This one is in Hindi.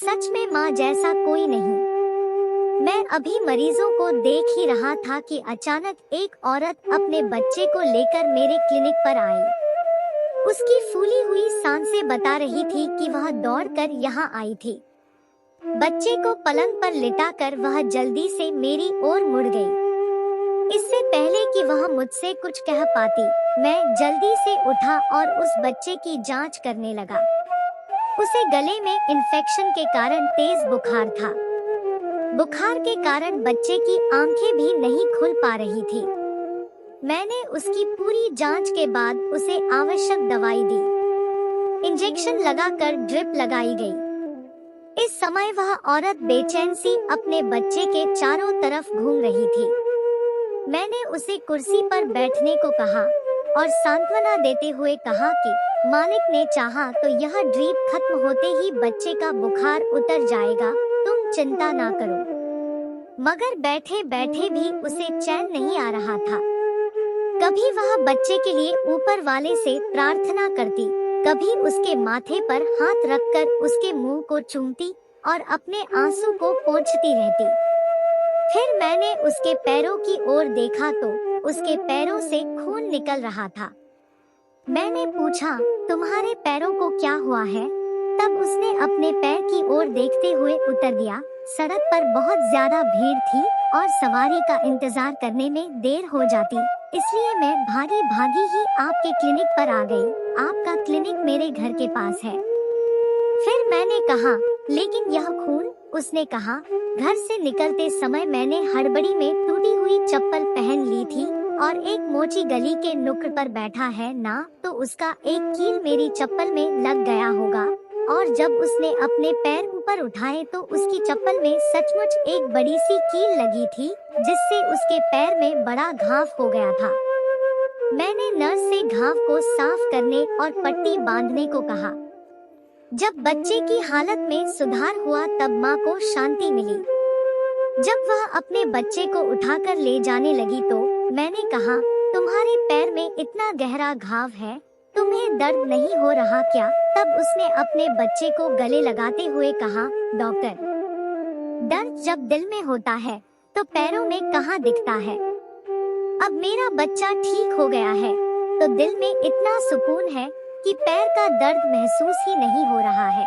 सच में माँ जैसा कोई नहीं। मैं अभी मरीजों को देख ही रहा था कि अचानक एक औरत अपने बच्चे को लेकर मेरे क्लिनिक पर आई। उसकी फूली हुई सांसें बता रही थी कि वह दौड़कर यहाँ आई थी। बच्चे को पलंग पर लिटाकर वह जल्दी से मेरी ओर मुड़ गई। इससे पहले कि वह मुझसे कुछ कह पाती, मैं जल्दी से उठा और उस बच्चे की जांच करने लगा। उसे गले में इन्फेक्शन के कारण तेज बुखार था। बुखार के कारण बच्चे की आंखें भी नहीं खुल पा रही थी। मैंने उसकी पूरी जांच के बाद उसे आवश्यक दवाई दी। इंजेक्शन लगाकर ड्रिप लगाई गई। इस समय वह औरत बेचैन सी अपने बच्चे के चारों तरफ घूम रही थी। मैंने उसे कुर्सी पर बैठने को कहा और सांत्वना देते हुए कहा कि मालिक ने चाहा तो यह ड्रिप खत्म होते ही बच्चे का बुखार उतर जाएगा, तुम चिंता ना करो। मगर बैठे बैठे भी उसे चैन नहीं आ रहा था। कभी वह बच्चे के लिए ऊपर वाले से प्रार्थना करती, कभी उसके माथे पर हाथ रखकर उसके मुंह को चूमती और अपने आंसू को पोंछती रहती। फिर मैंने उसके पैरों की ओर देखा तो उसके पैरों से खून निकल रहा था। मैंने पूछा, तुम्हारे पैरों को क्या हुआ है? तब उसने अपने पैर की ओर देखते हुए उत्तर दिया, सड़क पर बहुत ज्यादा भीड़ थी और सवारी का इंतजार करने में देर हो जाती, इसलिए मैं भागी भागी ही आपके क्लिनिक पर आ गई। आपका क्लिनिक मेरे घर के पास है। फिर मैंने कहा, लेकिन यह खून? उसने कहा, घर से निकलते समय मैंने हड़बड़ी में टूटी हुई चप्पल पहन ली थी और एक मोची गली के नुक्कड़ पर बैठा है ना, तो उसका एक कील मेरी चप्पल में लग गया होगा और जब उसने अपने पैर ऊपर उठाए तो उसकी चप्पल में सचमुच एक बड़ी सी कील लगी थी, जिससे उसके पैर में बड़ा घाव हो गया था। मैंने नर्स से घाव को साफ करने और पट्टी बांधने को कहा। जब बच्चे की हालत में सुधार हुआ तब माँ को शांति मिली। जब वह अपने बच्चे को उठाकर ले जाने लगी तो मैंने कहा, तुम्हारे पैर में इतना गहरा घाव है, तुम्हें दर्द नहीं हो रहा क्या? तब उसने अपने बच्चे को गले लगाते हुए कहा, डॉक्टर, दर्द जब दिल में होता है तो पैरों में कहाँ दिखता है। अब मेरा बच्चा ठीक हो गया है तो दिल में इतना सुकून है कि पैर का दर्द महसूस ही नहीं हो रहा है।